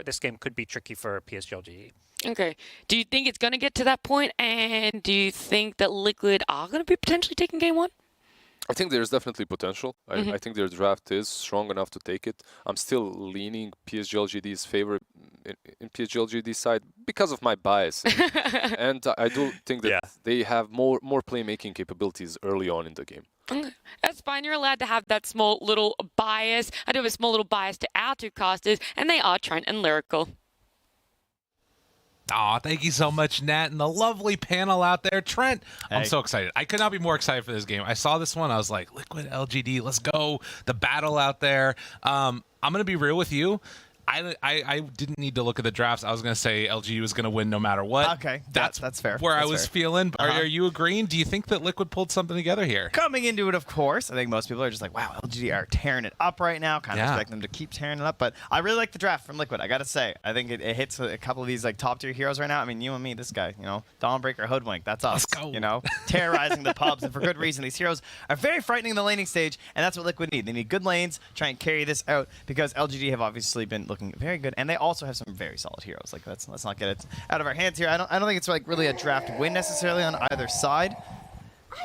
this game could be tricky for PSG.LGD. Okay. Do you think it's going to get to that point? And do you think that Liquid are going to be potentially taking game one? I think there's definitely potential. I think their draft is strong enough to take it. I'm still leaning PSG.LGD's favor in PSG.LGD's side because of my bias. And I do think that they have more playmaking capabilities early on in the game. Okay. That's fine. You're allowed to have that small little bias. I do have a small little bias to our two casters, and they are Trent and Lyrical. Aw, thank you so much, Nat, and the lovely panel out there. Trent, I'm so excited. I could not be more excited for this game. I saw this one. I was like, Liquid LGD, let's go. The battle out there. I'm going to be real with you. I didn't need to look at the drafts. I was going to say LG was going to win no matter what. Okay, that's fair. Where that's I was fair. feeling. Are you agreeing? Do you think that Liquid pulled something together here? Coming into it, of course. I think most people are just like, wow, LGD are tearing it up right now. Kind of expect them to keep tearing it up. But I really like the draft from Liquid, I got to say. I think it hits a couple of these like top-tier heroes right now. I mean, you and me, this guy, Dawnbreaker, Hoodwink, that's us. Let's go. Terrorizing the pubs, and for good reason. These heroes are very frightening in the laning stage, and that's what Liquid need. They need good lanes, try and carry this out, because LGD have obviously been looking very good, and they also have some very solid heroes. Like let's not get it out of our hands here. I don't think it's like really a draft win necessarily on either side.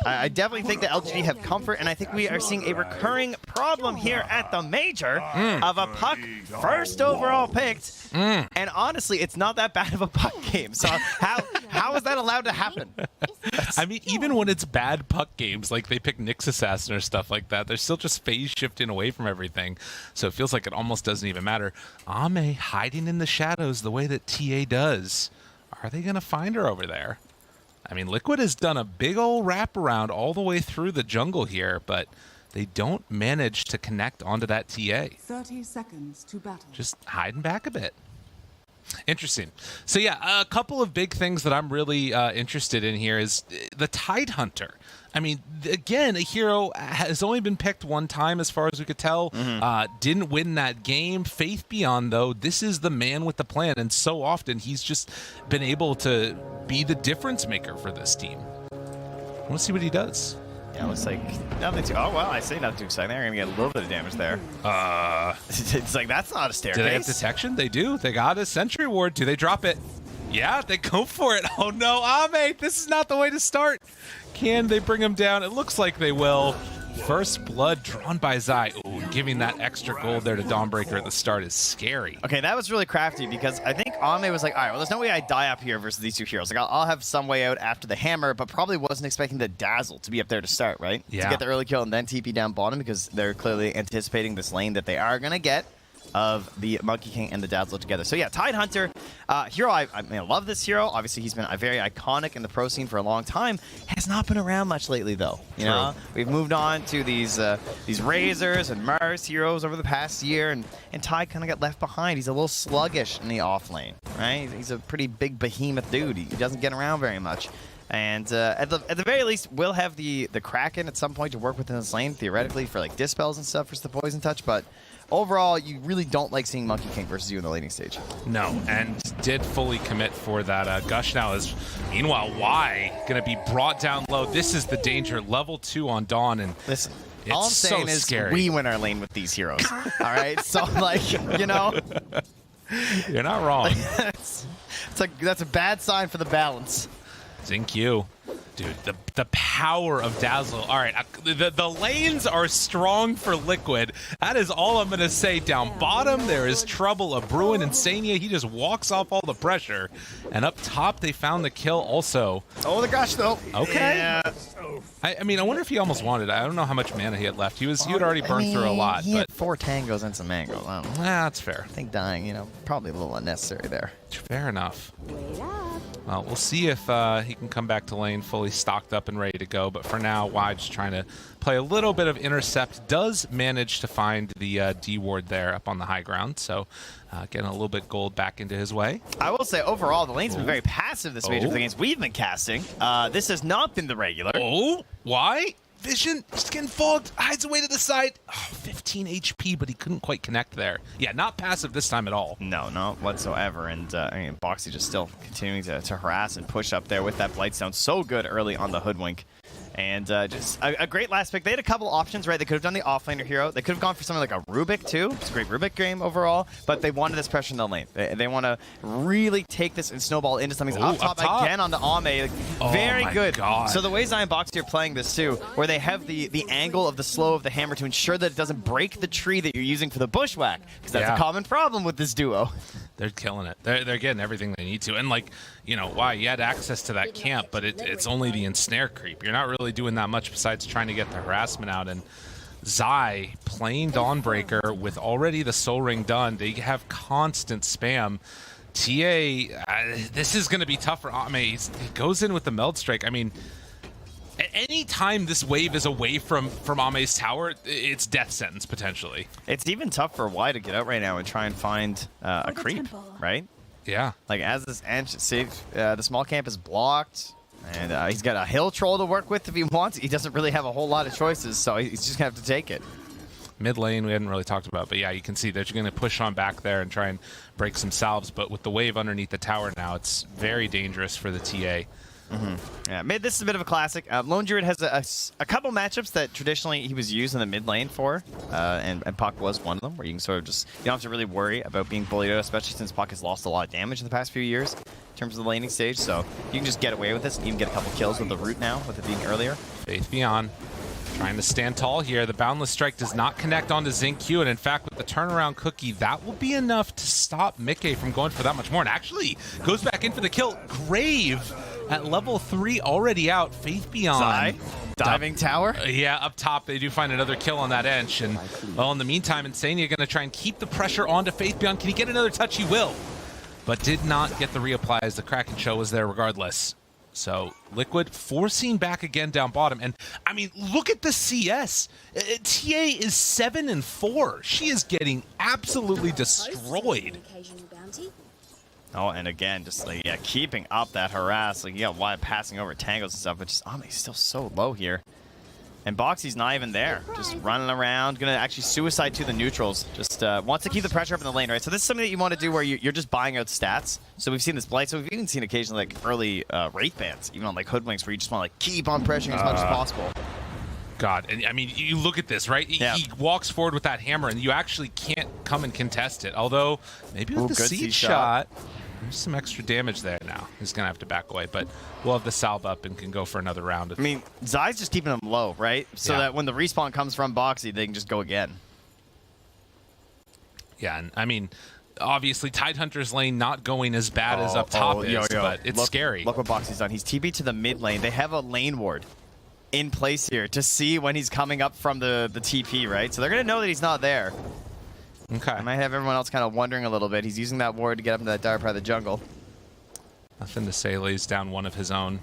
I definitely think that LGD have comfort, and I think we are seeing a recurring problem here at the Major of a Puck first overall picked, and honestly, it's not that bad of a Puck game. So how is that allowed to happen? I mean, even when it's bad Puck games, like they pick Nyx Assassin or stuff like that, they're still just phase shifting away from everything. So it feels like it almost doesn't even matter. Ame hiding in the shadows the way that TA does. Are they going to find her over there? I mean, Liquid has done a big old wraparound all the way through the jungle here, but they don't manage to connect onto that TA. 30 seconds to battle. Just hiding back a bit. Interesting. So yeah, a couple of big things that I'm really interested in here is the Tidehunter. I mean, again, a hero has only been picked one time as far as we could tell. Didn't win that game. Faith Beyond, though, this is the man with the plan, and so often he's just been able to be the difference maker for this team. I want to see what he does. Yeah, looks like nothing too. Oh well, I say nothing too exciting. They're gonna get a little bit of damage there. It's like that's not a staircase. Do they have detection? They do. They got a sentry ward. Do they drop it? Yeah, they go for it. Oh no, Ame, this is not the way to start. Can they bring him down? It looks like they will. First blood drawn by Zai. Ooh, giving that extra gold there to Dawnbreaker at the start is scary. Okay, that was really crafty because I think Ame was like, all right, well, there's no way I die up here versus these two heroes. Like, I'll have some way out after the hammer, but probably wasn't expecting the Dazzle to be up there to start, right? Yeah. To get the early kill and then TP down bottom because they're clearly anticipating this lane that they are going to get of the Monkey King and the Dazzler together. So yeah, Tidehunter, hero, I love this hero. Obviously, he's been very iconic in the pro scene for a long time. Has not been around much lately, though. You know, we've moved on to these Razors and Mars heroes over the past year, and Tide kind of got left behind. He's a little sluggish in the off lane, right? He's a pretty big behemoth dude. He doesn't get around very much. And at the very least, we'll have the Kraken at some point to work within this lane, theoretically, for like dispels and stuff for the poison touch, but overall, you really don't like seeing Monkey King versus you in the laning stage. No, and did fully commit for that. Gush now is, meanwhile, Y going to be brought down low. This is the danger. Level 2 on Dawn, and listen, it's all I'm saying so is scary. We win our lane with these heroes. All right, so like, you know, you're not wrong. That's a bad sign for the balance. Thank you. Dude, the power of Dazzle. All right, the lanes are strong for Liquid. That is all I'm going to say. Down bottom, there is trouble. A Bruin Insania, he just walks off all the pressure. And up top, they found the kill also. Oh, the gosh, though. Okay. Yeah. I mean, I wonder if he almost wanted it. I don't know how much mana he had left. He had already burned through a lot. He but had 4 tangos and some mangoes. I don't know. That's fair. I think dying, you know, probably a little unnecessary there. Fair enough. Well, we'll see if he can come back to lane fully stocked up and ready to go. But for now, Y just trying to play a little bit of intercept. Does manage to find the D ward there up on the high ground. So getting a little bit gold back into his way. I will say, overall, the lane's been very passive this major for the games we've been casting. This has not been the regular. Oh, why? Vision just getting fogged, hides away to the side. Oh, 15 HP, but he couldn't quite connect there. Yeah, not passive this time at all. No, not whatsoever. And I mean, Boxy just still continuing to harass and push up there with that Blightstone. So good early on the Hoodwink. And just a great last pick. They had a couple options, right? They could have done the offlaner hero. They could have gone for something like a Rubik, too. It's a great Rubik game overall. But they wanted this pressure in the lane. They want to really take this and snowball into something. Up top again on the Ame. Very good. God. So the way Zion Boxy are playing this, too, where they have the angle of the slow of the hammer to ensure that it doesn't break the tree that you're using for the bushwhack. Because that's a common problem with this duo. They're killing it. They're getting everything they need to. And, like, you know, why? You had access to that camp, but it's only the ensnare creep. You're not really doing that much besides trying to get the harassment out. And Zai playing Dawnbreaker with already the Soul Ring done. They have constant spam. TA, this is going to be tough for Ame. He goes in with the Meld Strike. I mean, any time this wave is away from Ame's tower, it's death sentence potentially. It's even tough for Y to get out right now and try and find a creep, right? Yeah. Like as this the small camp is blocked, and he's got a hill troll to work with if he wants. He doesn't really have a whole lot of choices, so he's just gonna have to take it. Mid lane we hadn't really talked about, but yeah, you can see that you're going to push on back there and try and break some salves, but with the wave underneath the tower now, it's very dangerous for the TA. Yeah, mid, this is a bit of a classic. Lone Druid has a couple matchups that traditionally he was used in the mid lane for, and Puck was one of them, where you can sort of just, you don't have to really worry about being bullied out, especially since Puck has lost a lot of damage in the past few years in terms of the laning stage, so you can just get away with this and even get a couple kills with the root now, with it being earlier. Faith Beyond trying to stand tall here. The Boundless Strike does not connect onto Zinq, and in fact, with the turnaround cookie, that will be enough to stop Mickey from going for that much more, and actually goes back in for the kill. Grave at level 3 already out. Faith Beyond. Zai, diving tower. Yeah, up top, they do find another kill on that Ench, and well, in the meantime, Insania going to try and keep the pressure onto Faith Beyond. Can he get another touch? He will, but did not get the reapply as the Kraken show was there regardless. So Liquid forcing back again down bottom, and I mean, look at the CS. TA is 7-4. She is getting absolutely destroyed. Oh, and again, just like, yeah, keeping up that harass. Like, yeah, why passing over tangles and stuff, but just, he's still so low here. And Boxy's not even there. Just running around, gonna actually suicide to the neutrals. Just wants to keep the pressure up in the lane, right? So this is something that you want to do where you're just buying out stats. So we've seen this Blight, so we've even seen occasionally like early Wraith bans, even on like Hoodwinks, where you just want to like keep on pressuring as much as possible. God, and I mean, you look at this, right? He walks forward with that hammer, and you actually can't come and contest it. Although, maybe with the siege shot, there's some extra damage there now. He's going to have to back away, but we'll have the salve up and can go for another round. I mean, Zai's just keeping him low, right? So that when the respawn comes from Boxy, they can just go again. Yeah, and I mean, obviously, Tidehunter's lane not going as bad as up top is, but it's scary. Look what Boxy's done. He's TP'd to the mid lane. They have a lane ward in place here to see when he's coming up from the TP, right? So they're going to know that he's not there. Okay. I might have everyone else kind of wondering a little bit. He's using that ward to get up into that dire part of the jungle. Nothing to say, lays down one of his own.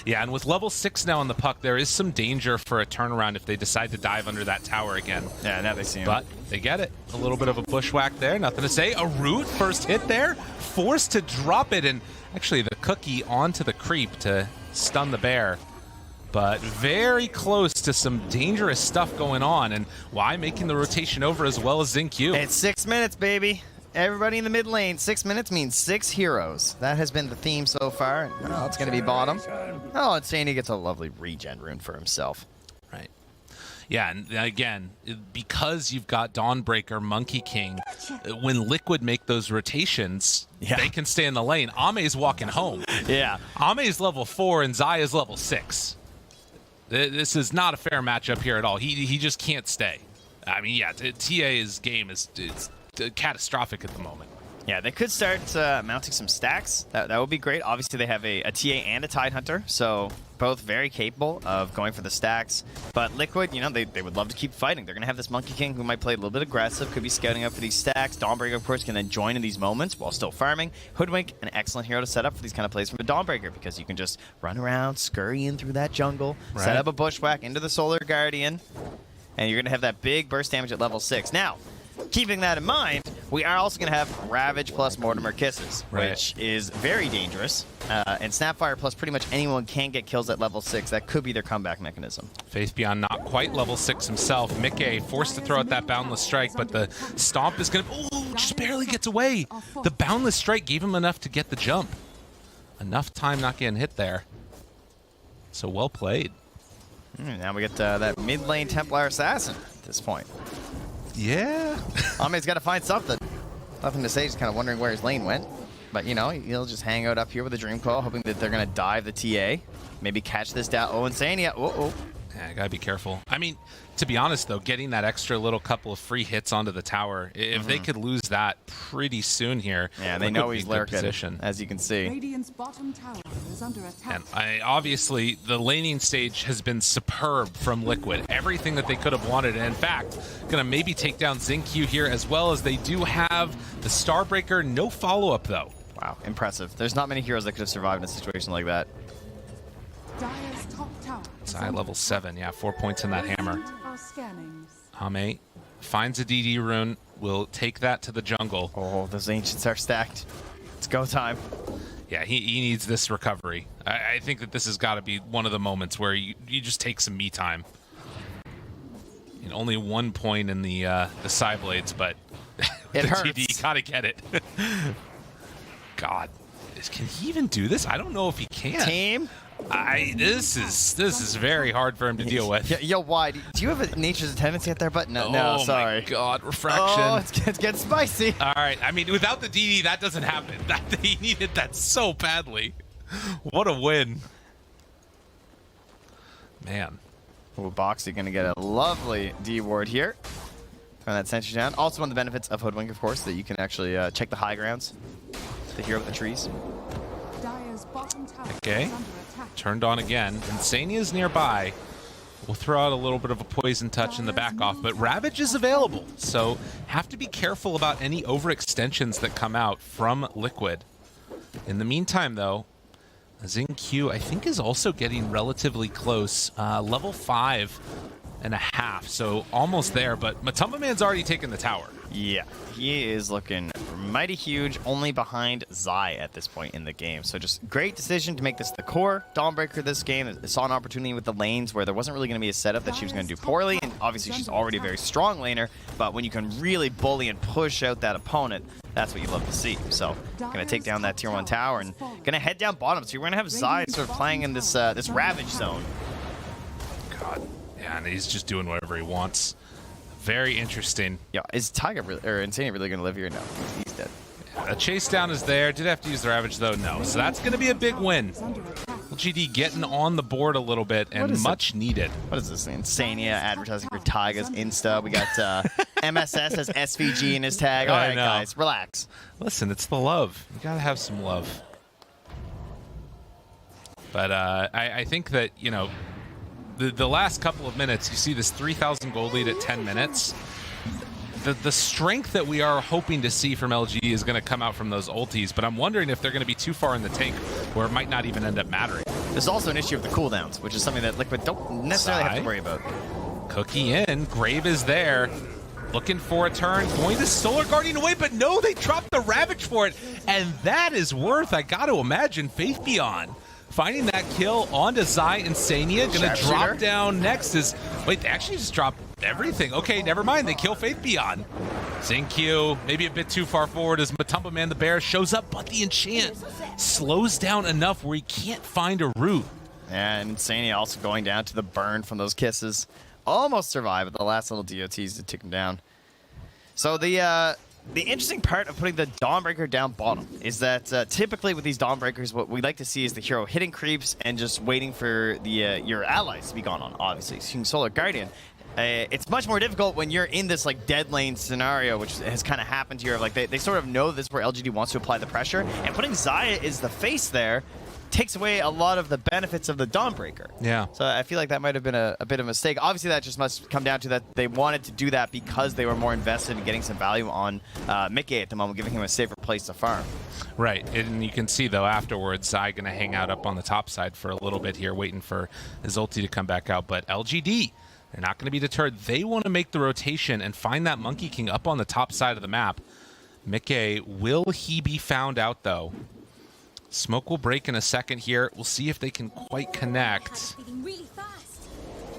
Yeah, and with level 6 now on the Puck, there is some danger for a turnaround if they decide to dive under that tower again. Yeah, now they see him. But they get it. A little bit of a bushwhack there, nothing to say. A root, first hit there, forced to drop it, and actually the cookie onto the creep to stun the bear. But very close to some dangerous stuff going on, and why making the rotation over as well as Zinq. It's 6 minutes, baby. Everybody in the mid lane. 6 minutes means 6 heroes. That has been the theme so far. Oh, it's going to be bottom. Oh, and Sandy gets a lovely regen rune for himself. Right. Yeah, and again, because you've got Dawnbreaker, Monkey King, when Liquid make those rotations, they can stay in the lane. Ame's walking home. Yeah. Ame's level 4 and Zai is level 6. This is not a fair matchup here at all. He just can't stay. I mean, yeah, TA's game is catastrophic at the moment. Yeah, they could start mounting some stacks. That would be great. Obviously, they have a TA and a Tidehunter, so both very capable of going for the stacks. But Liquid, you know, they would love to keep fighting. They're going to have this Monkey King who might play a little bit aggressive, could be scouting up for these stacks. Dawnbreaker, of course, can then join in these moments while still farming. Hoodwink, an excellent hero to set up for these kind of plays from a Dawnbreaker, because you can just run around, scurry in through that jungle, set up a bushwhack into the Solar Guardian, and you're going to have that big burst damage at level 6. Now, keeping that in mind, we are also going to have Ravage plus Mortimer Kisses, which is very dangerous. And Snapfire plus pretty much anyone can get kills at level 6. That could be their comeback mechanism. Faith Beyond not quite level 6 himself. Mickey forced to throw out that Boundless Strike, but the Stomp is going to... Ooh, just barely gets away. The Boundless Strike gave him enough to get the jump. Enough time not getting hit there. So well played. Now we get that mid lane Templar Assassin at this point. Yeah. Ame's got to find something. Nothing to say, just kind of wondering where his lane went. But, you know, he'll just hang out up here with the Dream Coil, hoping that they're going to dive the TA. Maybe catch this down. Oh, Insania. Oh. Yeah, gotta be careful. I mean, to be honest, though, getting that extra little couple of free hits onto the tower, if they could lose that pretty soon here, yeah, they know he's lurking, position. as you can see. Radiant's bottom tower is under attack. And obviously, the laning stage has been superb from Liquid. Everything that they could have wanted. And in fact, gonna maybe take down Xingqiu here, as well as they do have the Starbreaker. No follow-up, though. Wow, impressive. There's not many heroes that could have survived in a situation like that. Dire's top tower is Zai under level 7, yeah, 4 points in that hammer. Are scanning. Ame finds a DD rune, will take that to the jungle. Oh, those Ancients are stacked. It's go time. Yeah, he needs this recovery. I think that this has got to be one of the moments where you just take some me time. And only 1 point in the side blades, but It the hurts. TD, gotta get it. God, can he even do this? I don't know if he can. Team? This is very hard for him to deal with. Yo, why? Do you have a Nature's tendency out there? But no, sorry. My God, refraction. Oh, it's getting spicy. All right, I mean, without the DD, that doesn't happen. He needed that so badly. What a win. Man. Ooh, Boxy going to get a lovely D ward here. Turn that sentry down. Also, one of the benefits of Hoodwink, of course, that you can actually check the high grounds. The hero with the trees. Dire's bottom tower Okay. is under attack. Turned on again. Insania's nearby. We'll throw out a little bit of a poison touch in the back off, but Ravage is available, so have to be careful about any overextensions that come out from Liquid. In the meantime, though, Xingqiu, I think, is also getting relatively close. Level 5.5, so almost there, but Matumba Man's already taken the tower. Yeah, he is looking mighty huge, only behind Zai at this point in the game. So just great decision to make this the core Dawnbreaker this game. It saw an opportunity with the lanes where there wasn't really going to be a setup that she was going to do poorly, and obviously she's already a very strong laner, but when you can really bully and push out that opponent, that's what you love to see. So going to take down that tier 1 tower and going to head down bottom. So you're going to have Zai sort of playing in this this Ravage zone. God, yeah, and he's just doing whatever he wants. Very interesting. Yeah, is Tiger really, or Insania really going to live here? No, he's dead. A chase down is there. Did have to use the Ravage, though? No. So that's going to be a big win. LGD getting on the board a little bit and much needed. What is this? Insania advertising for Tiger's Insta. We got MSS as SVG in his tag. All right, guys, relax. Listen, it's the love. You got to have some love. But I think that, you know, the last couple of minutes, you see this 3,000 gold lead at 10 minutes. The strength that we are hoping to see from LG is going to come out from those ultis, but I'm wondering if they're going to be too far in the tank where it might not even end up mattering. There's also an issue with the cooldowns, which is something that Liquid don't necessarily have to worry about. Cookie in. Grave is there. Looking for a turn. Going to Solar Guardian away, but no, they dropped the Ravage for it. And that is worth, I got to imagine, Faith Beyond. Finding that kill onto Zai Insania. Gonna drop down next is... Wait, they actually just dropped everything. Okay, never mind. They kill Faith Beyond. Xingqiu, maybe a bit too far forward as Matumba Man the Bear shows up, but the enchant slows down enough where he can't find a route. And Insania also going down to the burn from those kisses. Almost survived, but the last little DOTs to take him down. So the interesting part of putting the Dawnbreaker down bottom is that typically with these Dawnbreakers, what we like to see is the hero hitting creeps and just waiting for the your allies to be gone on, obviously. So Solar Guardian. It's much more difficult when you're in this like dead lane scenario, which has kind of happened here. Like they sort of know this is where LGD wants to apply the pressure, and putting Zaya as the face there takes away a lot of the benefits of the Dawnbreaker. Yeah. So I feel like that might have been a bit of a mistake. Obviously, that just must come down to that they wanted to do that because they were more invested in getting some value on Mickey at the moment, giving him a safer place to farm. Right, and you can see, though, afterwards, Zai going to hang out up on the top side for a little bit here, waiting for his ulti to come back out. But LGD, they're not going to be deterred. They want to make the rotation and find that Monkey King up on the top side of the map. Mickey, will he be found out, though? Smoke will break in a second here. We'll see if they can quite connect.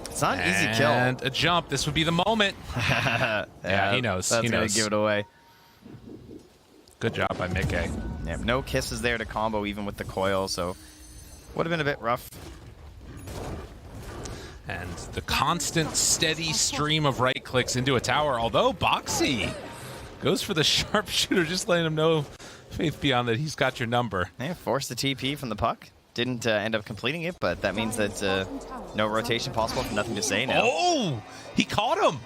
It's not an easy kill. And a jump. This would be the moment. Yeah, he knows. That's he going knows. to give it away. Good job by Mickey. Yeah, no kisses there to combo even with the coil, so would have been a bit rough. And the constant, steady stream of right clicks into a tower, although Boxy goes for the sharpshooter, just letting him know, Faith Beyond, that he's got your number. Yeah, forced the TP from the puck. Didn't end up completing it, but that means that no rotation possible, nothing to say now. Oh, he caught him.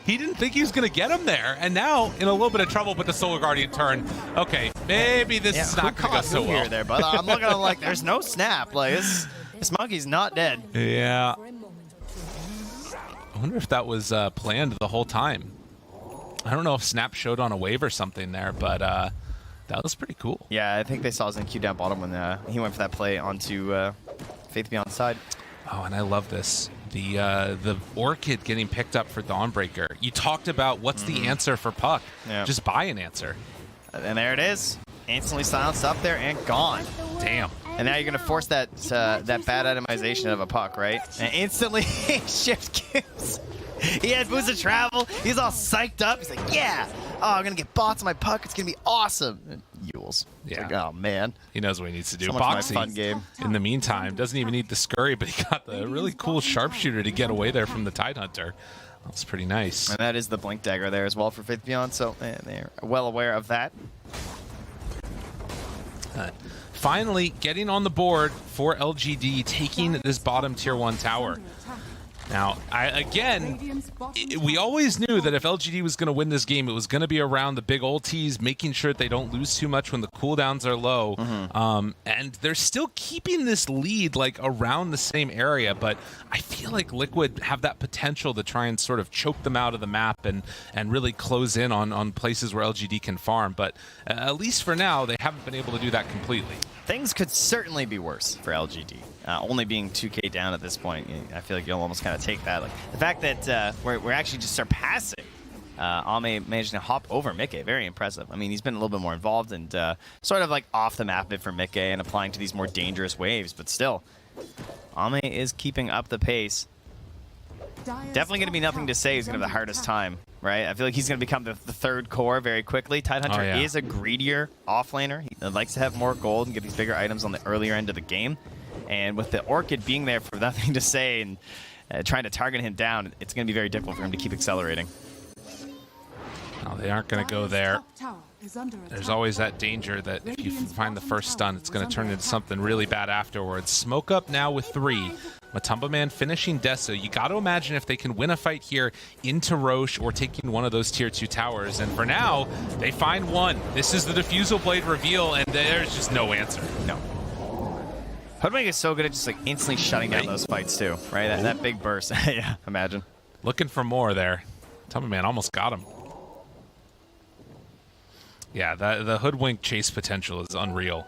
He didn't think he was going to get him there, and now in a little bit of trouble with the Solar Guardian turn. Okay, maybe this is not going to go so well. Here, there, but I'm looking at him like there's no snap. Like this monkey's not dead. Yeah. I wonder if that was planned the whole time. I don't know if Snap showed on a wave or something there, but that was pretty cool. Yeah, I think they saw his NQ down bottom when he went for that play onto Faith Beyond side. Oh, and I love this. The Orchid getting picked up for Dawnbreaker. You talked about what's the answer for Puck. Yeah. Just buy an answer. And there it is. Instantly silenced up there and gone. Damn. And now you're going to force that that bad itemization of a Puck, right? And instantly shift gives. He had boots of travel. He's all psyched up. He's like, yeah. Oh, I'm going to get bots on my Puck. It's going to be awesome. And Yules. Yeah. Like, oh, man. He knows what he needs to do. So much my Boxy, fun game. in the meantime, doesn't even need the scurry, but he got the really cool sharpshooter to get away there from the Tidehunter. That's pretty nice. And that is the Blink Dagger there as well for Faith Beyond, so they're well aware of that. Finally, getting on the board for LGD, taking this bottom tier 1 tower. Now, we always knew that if LGD was going to win this game, it was going to be around the big ultis, making sure that they don't lose too much when the cooldowns are low. And they're still keeping this lead like around the same area, but I feel like Liquid have that potential to try and sort of choke them out of the map and really close in on places where LGD can farm. But at least for now, they haven't been able to do that completely. Things could certainly be worse for LGD. Only being 2K down at this point, I feel like you'll almost kind of take that. Like the fact that we're actually just surpassing Ame managing to hop over Mickey, very impressive. I mean, he's been a little bit more involved and sort of like off the map a bit for Mickey and applying to these more dangerous waves, but still, Ame is keeping up the pace. Definitely going to be nothing to say who's going to have the hardest time, right? I feel like he's going to become the third core very quickly. Tidehunter is a greedier offlaner. He likes to have more gold and get these bigger items on the earlier end of the game. And with the Orchid being there for nothing to say and trying to target him down, it's going to be very difficult for him to keep accelerating. No, they aren't going to go there. There's always that danger that if you find the first stun, it's going to turn into something really bad afterwards. Smoke up now with 3. Matumba Man finishing Deso. You got to imagine if they can win a fight here into Roche or taking one of those tier 2 towers. And for now, they find one. This is the Diffusal Blade reveal, and there's just no answer. No. Hoodwink is so good at just like instantly shutting down those fights too, right? That big burst. Yeah, imagine. Looking for more there. Matumba Man almost got him. Yeah, the Hoodwink chase potential is unreal.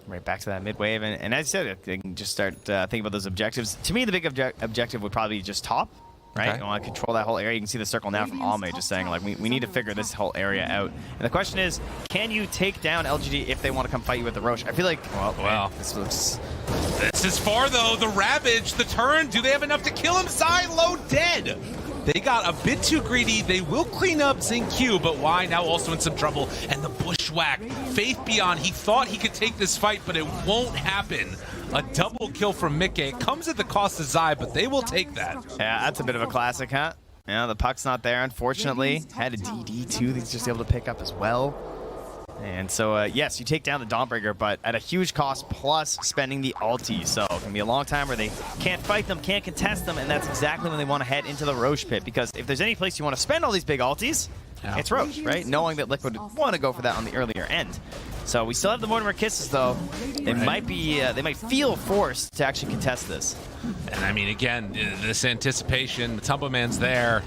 Right back to that mid wave, and as I said, they can just start thinking about those objectives. To me, the big objective would probably be just top, right? Okay. You want to control that whole area. You can see the circle now from Ame just saying, like, we need to figure this whole area out. And the question is, can you take down LGD if they want to come fight you with the Roche? I feel like, well, this looks... This is far, though. The Ravage, the turn. Do they have enough to kill him? Silo dead. They got a bit too greedy. They will clean up Q, but why? Now also in some trouble. And the Bushwhack. Faith Beyond. He thought he could take this fight, but it won't happen. A double kill from Mickey. It comes at the cost of Zai, but they will take that. Yeah, that's a bit of a classic, huh? Yeah, the puck's not there, unfortunately. Had a DD, too, that he's just able to pick up as well. And so, yes, you take down the Dawnbreaker, but at a huge cost, plus spending the ulti. So it can be a long time where they can't fight them, can't contest them, and that's exactly when they want to head into the Roche pit. Because if there's any place you want to spend all these big ultis, it's Roche, right? Knowing that Liquid would want to go for that on the earlier end. So we still have the Mortimer Kisses, though. They might be, they might feel forced to actually contest this. And I mean, again, this anticipation, the Tumble Man's there,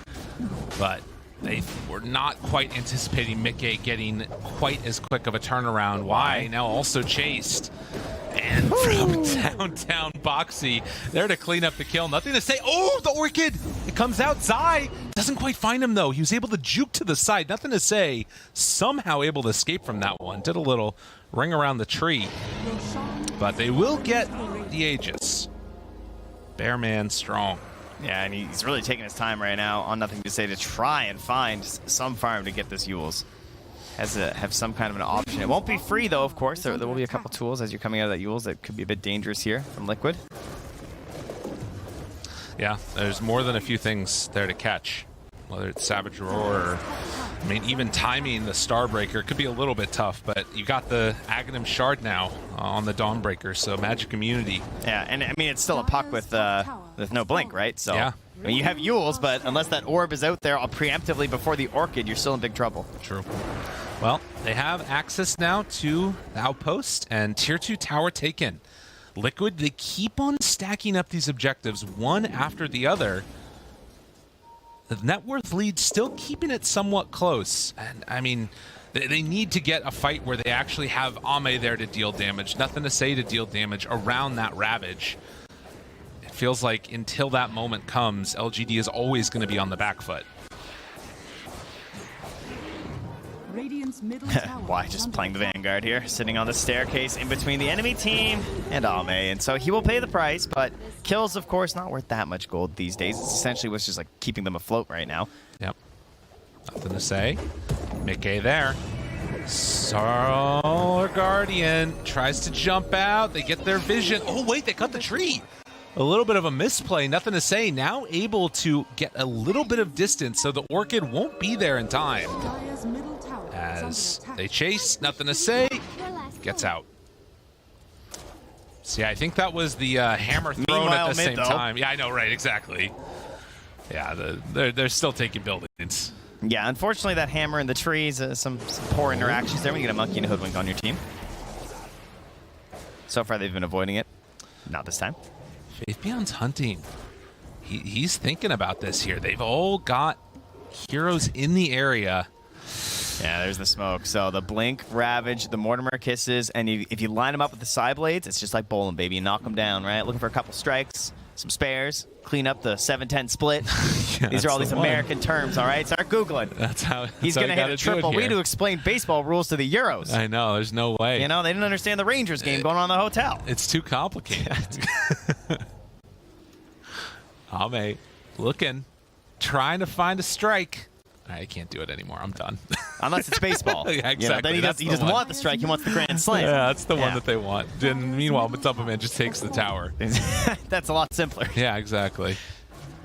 but they were not quite anticipating Mickey getting quite as quick of a turnaround. Why? Now also chased. And from downtown Boxy, there to clean up the kill. Nothing to say. Oh, the Orchid! It comes out. Zai doesn't quite find him, though. He was able to juke to the side. Nothing to say. Somehow able to escape from that one. Did a little ring around the tree. But they will get the Aegis. Bearman strong. Yeah, and he's really taking his time right now on Nothing to Say to try and find some farm to get this Yules. Has to have some kind of an option. It won't be free, though, of course. There will be a couple tools as you're coming out of that Yules that could be a bit dangerous here from Liquid. Yeah, there's more than a few things there to catch. Whether it's Savage Roar or, I mean, even timing the Starbreaker could be a little bit tough, but you got the Aghanim Shard now on the Dawnbreaker, so Magic Immunity. Yeah, and I mean, it's still a puck with no blink, right? So Yeah. I mean, you have Yules, but unless that orb is out there preemptively before the Orchid, you're still in big trouble. True. Well, they have access now to the Outpost and Tier 2 tower taken. Liquid, they keep on stacking up these objectives one after the other. The net worth lead still keeping it somewhat close. And I mean, they need to get a fight where they actually have Ame there to deal damage. Nothing to say to deal damage around that Ravage. It feels like until that moment comes, LGD is always going to be on the back foot. Radiant's middle tower Why is just under playing the attack. Vanguard here, sitting on the staircase in between the enemy team and Ame, and so he will pay the price, but kills, of course, not worth that much gold these days. It's essentially what's just like keeping them afloat right now. Yep. Nothing to say. Mickey there. Solar Guardian tries to jump out. They get their vision. Oh, wait, they cut the tree. A little bit of a misplay. Nothing to say. Now able to get a little bit of distance so the Orchid won't be there in time. Dire's middle tower is As under attack. they chase, nothing to say. Gets out. So yeah, I think that was the hammer thrown Meanwhile, at the mid, same though. time. Yeah, I know, right? Exactly. Yeah, they're still taking buildings. Yeah, unfortunately, that hammer in the trees, some poor interactions there when you get a monkey and a hoodwink on your team. So far, they've been avoiding it. Not this time. Faith Beyond's hunting. He's thinking about this here. They've all got heroes in the area. Yeah, there's the smoke. So the Blink, Ravage, the Mortimer Kisses, and if you line them up with the side blades, it's just like bowling, baby. You knock them down, right? Looking for a couple strikes, some spares, clean up the 7-10 split. Yeah, These are all that's these the one. American terms, all right? Start Googling. That's how He's going going to hit a triple. We need to explain baseball rules to the Euros. I know, there's no way. You know, they didn't understand the Rangers game going on in the hotel. It's too complicated. Ame looking, trying to find a strike. I can't do it anymore. I'm done. Unless it's baseball. Yeah, You know, exactly. then he That's doesn't the one. want the strike. He wants the grand slam. Yeah, that's the one Yeah. that they want. And meanwhile, Matumpa just takes the tower. That's a lot simpler. Yeah, exactly.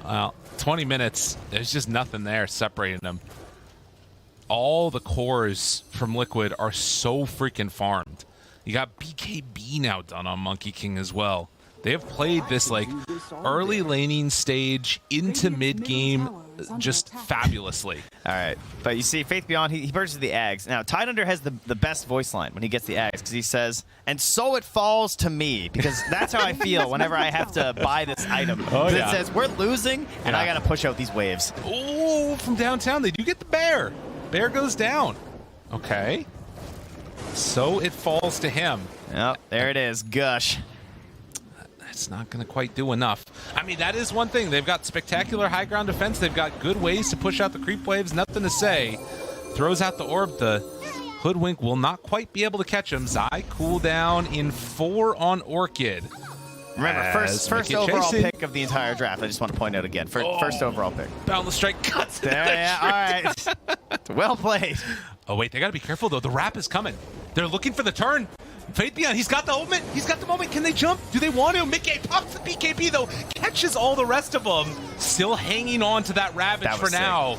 Well, 20 minutes. There's just nothing there separating them. All the cores from Liquid are so freaking farmed. You got BKB now done on Monkey King as well. They have played this like early laning stage into mid game just fabulously. All right. But you see, Faith Beyond, he purchases the Ags. Now, Tidehunter has the best voice line when he gets the Ags because he says, and so it falls to me, because that's how I feel whenever I have to buy this item. Oh, yeah. It says, we're losing, and Yeah. I got to push out these waves. Oh, from downtown, they do get the bear. Bear goes down. Okay. So it falls to him. Yep, there it is. Gush. It's not going to quite do enough. I mean, that is one thing. They've got spectacular high ground defense. They've got good ways to push out the creep waves. Nothing to say. Throws out the orb. The Hoodwink will not quite be able to catch him. Zai cooldown in 4 on Orchid. Remember, As first Mickey overall chasing. pick of the entire draft. I just want to point out again. First overall pick. Boundless Strike cuts There, into the yeah, all right. Well played. Oh, wait, they got to be careful, though. The wrap is coming. They're looking for the turn. Faith Beyond, he's got the moment. He's got the moment. Can they jump? Do they want to? Mickey pops the BKB, though. Catches all the rest of them. Still hanging on to that Ravage That for was sick. now.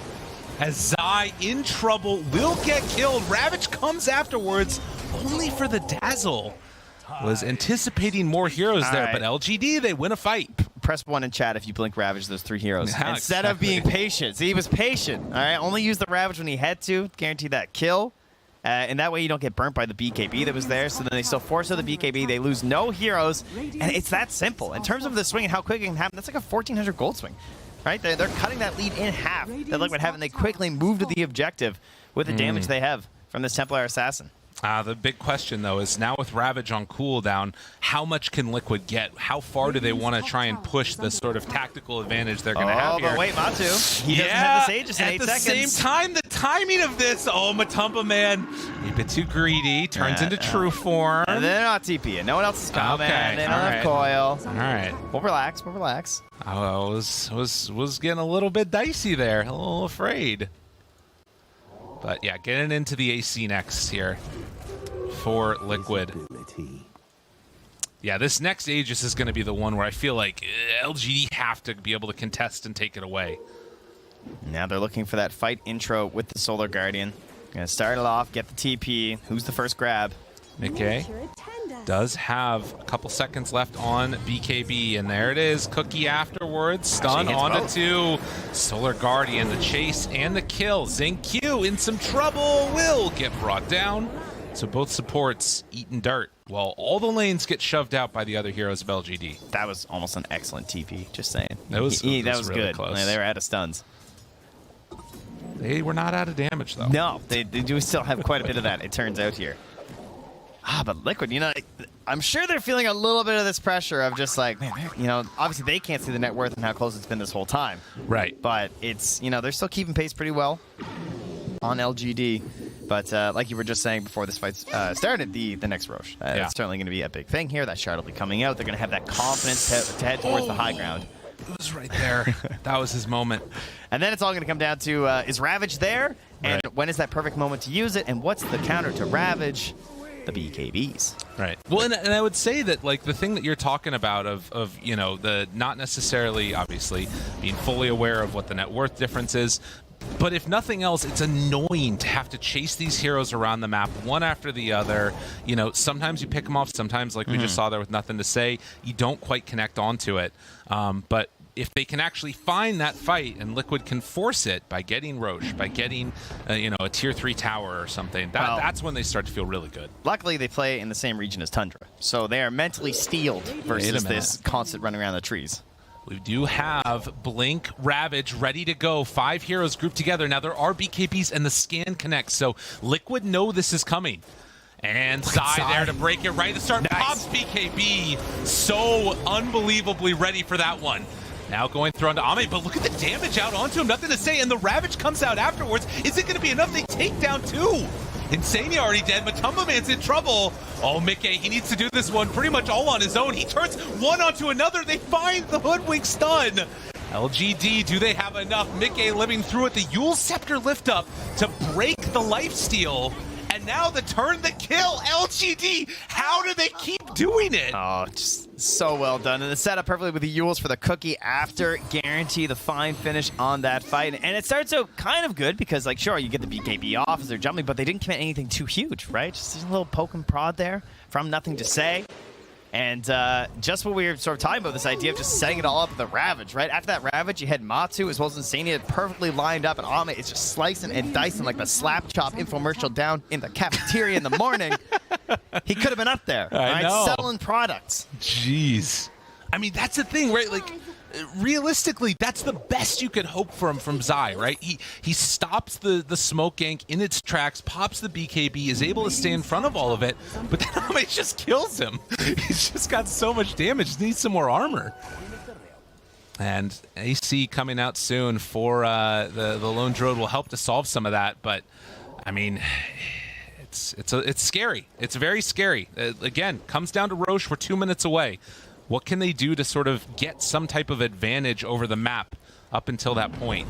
As Zai in trouble will get killed. Ravage comes afterwards, only for the dazzle. Was anticipating more heroes All there, right. but LGD, they win a fight. Press 1 in chat if you blink Ravage those 3 heroes. Yeah, Instead of exactly. being patient. See, he was patient. All right, only use the Ravage when he had to. Guarantee that kill. And that way you don't get burnt by the BKB that was there. So then they still force out the BKB. They lose no heroes. And it's that simple. In terms of the swing and how quick it can happen, that's like a 1,400 gold swing. Right? They're cutting that lead in half. They look what happened. They quickly move to the objective with the damage they have from this Templar Assassin. The big question, though, is now with Ravage on cooldown, how much can Liquid get? How far do they want to try and push the sort of tactical advantage they're going to have here? But wait, Matu. He doesn't have the Sages in at 8 the seconds. same time, the timing of this, oh, Matumpa, man, a bit too greedy, turns into true form. And they're not TPing. No one else is coming. Okay, They don't all have right. coil. All right. We'll relax. We'll relax. I was getting a little bit dicey there, a little afraid. But yeah, getting into the AC next here for Liquid. Yeah, this next Aegis is going to be the one where I feel like LGD have to be able to contest and take it away. Now they're looking for that fight intro with the Solar Guardian. Gonna start it off, get the TP. Who's the first grab? Mickey does have a couple seconds left on BKB, and there it is. Cookie afterwards, stun onto two. Solar Guardian, the chase and the kill. Q in some trouble, will get brought down. So both supports eating dirt, while all the lanes get shoved out by the other heroes of LGD. That was almost an excellent TP, just saying. That was really good. Close. They were out of stuns. They were not out of damage, though. No, they do still have quite a bit of that, it turns out here. But Liquid, you know, I'm sure they're feeling a little bit of this pressure of just like, man, you know, obviously they can't see the net worth and how close it's been this whole time. Right. But it's, you know, they're still keeping pace pretty well on LGD. But like you were just saying before this fight started, the next Roche. It's certainly going to be a big thing here. That shard will be coming out. They're going to have that confidence to head towards the high ground. It was right there. That was his moment. And then it's all going to come down to, is Ravage there? And when is that perfect moment to use it? And what's the counter to Ravage? The BKBs. Right. Well, and I would say that, like, the thing that you're talking about of you know, the not necessarily, obviously, being fully aware of what the net worth difference is, but if nothing else, it's annoying to have to chase these heroes around the map one after the other. You know, sometimes you pick them off, sometimes, like we just saw there with Nothing to Say, you don't quite connect onto it. But if they can actually find that fight and Liquid can force it by getting Roche, by getting, you know, a tier 3 tower or something, that's when they start to feel really good. Luckily, they play in the same region as Tundra, so they are mentally steeled versus this constant running around the trees. We do have Blink, Ravage ready to go. 5 heroes grouped together. Now there are BKBs and the scan connects, so Liquid know this is coming. And Zai there to break it right at the start. Nice. Pops BKB. So unbelievably ready for that one. Now going through onto Ame, but look at the damage out onto him. Nothing to say, and the Ravage comes out afterwards. Is it going to be enough? They take down 2. Insania already dead. Matumba Man's in trouble. Oh, Mickey, he needs to do this one pretty much all on his own. He turns one onto another. They find the Hoodwink stun. LGD, do they have enough? Mickey living through it. The Yule Scepter lift up to break the lifesteal. And now the turn, the kill. LGD, how do they keep doing it? Oh, just so well done. And it's set up perfectly with the Yules for the cookie after. Guarantee the fine finish on that fight. And it starts out kind of good because, like, sure, you get the BKB off as they're jumping, but they didn't commit anything too huge, right? Just a little poke and prod there from Nothing to Say. And just what we were sort of talking about, this idea of just setting it all up with the Ravage, right? After that Ravage, you had Matsu as well as Insania perfectly lined up, and Ame is just slicing and dicing like the Slap Chop infomercial down in the cafeteria in the morning. He could have been up there, I know. selling products. Jeez. I mean, that's the thing, right? Like, realistically, that's the best you could hope from Zai, right? He stops the smoke gank in its tracks, pops the BKB, is able to stay in front of all of it, but then Ame just kills him. He's just got so much damage, needs some more armor. And AC coming out soon for the Lone Druid will help to solve some of that, but I mean, it's scary. It's very scary. Again, comes down to Roche. We're 2 minutes away. What can they do to sort of get some type of advantage over the map up until that point?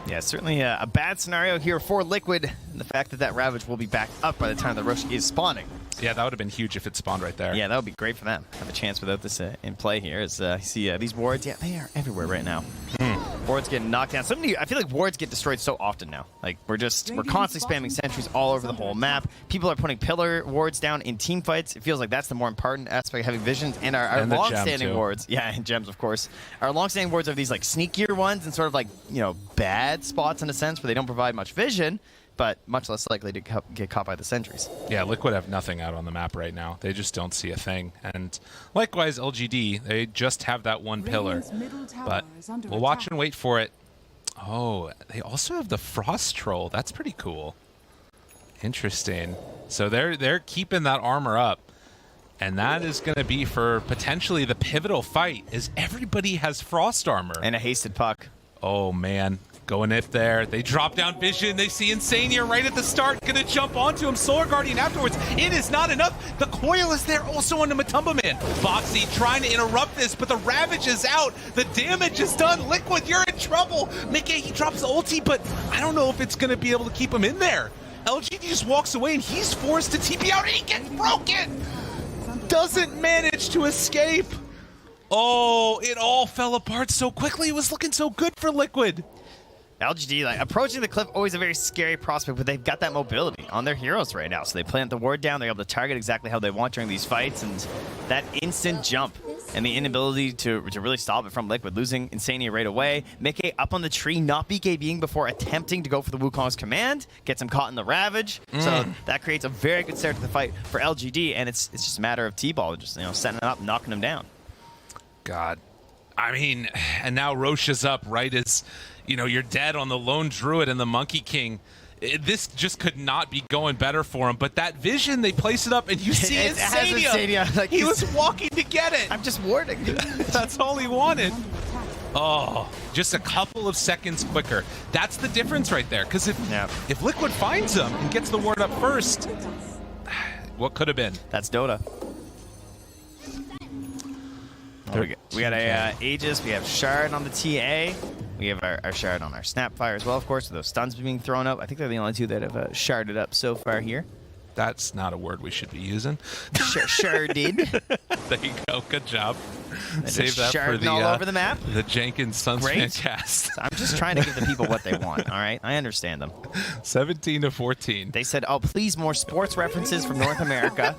Yeah, certainly a bad scenario here for Liquid. And the fact that Ravage will be back up by the time the Roche is spawning. Yeah, that would have been huge if it spawned right there. Yeah, that would be great for them. Have a chance without this in play here. As you see these wards, yeah, they are everywhere right now. Wards getting knocked down. I feel like wards get destroyed so often now. Like we're constantly spamming sentries all over the whole map. People are putting pillar wards down in team fights. It feels like that's the more important aspect of having visions. And our long-standing wards, yeah, and gems of course. Our long-standing wards are these like sneakier ones and sort of like, you know, bad spots in a sense where they don't provide much vision, but much less likely to get caught by the sentries. Yeah, Liquid have nothing out on the map right now. They just don't see a thing. And likewise, LGD, they just have that one pillar. But we'll watch and wait for it. Oh, they also have the Frost Troll. That's pretty cool. Interesting. So they're keeping that armor up. And that is going to be for potentially the pivotal fight, as everybody has Frost armor. And a hasted puck. Oh, man. Going up there. They drop down vision. They see Insania right at the start. Gonna jump onto him. Solar Guardian afterwards. It is not enough. The coil is there also on the Matumba Man. Boxy trying to interrupt this, but the Ravage is out. The damage is done. Liquid, you're in trouble. Mickey, he drops the ulti, but I don't know if it's gonna be able to keep him in there. LGD just walks away and he's forced to TP out and he gets broken. doesn't manage to escape. Oh, it all fell apart so quickly. It was looking so good for Liquid. LGD, like, approaching the cliff, always a very scary prospect, but they've got that mobility on their heroes right now. So they plant the ward down, they're able to target exactly how they want during these fights, and that instant jump and the inability to really stop it from Liquid, losing Insania right away. Mickey up on the tree, not BKBing before attempting to go for the Wukong's command, gets him caught in the Ravage. So that creates a very good start to the fight for LGD, and it's just a matter of T-Ball, just setting it up, knocking him down. God. I mean, and now Roche is up right as, you're dead on the Lone Druid and the Monkey King. This just could not be going better for him. But that vision, they place it up, and you see Insania. Like, he was walking to get it. I'm just warding. That's all he wanted. Oh, just a couple of seconds quicker. That's the difference right there. Because if Liquid finds him and gets the ward up first, what could have been? That's Dota. We got a Aegis, we have Shard on the TA, we have our Shard on our Snapfire as well, of course, with those stuns being thrown up. I think they're the only two that have sharded up so far here. That's not a word we should be using. Sharded. There you go, good job. Save that for the all over the map. The Jenkins Suns Fancast. I'm just trying to give the people what they want, all right? I understand them. 17-14. They said, oh, please, more sports references from North America.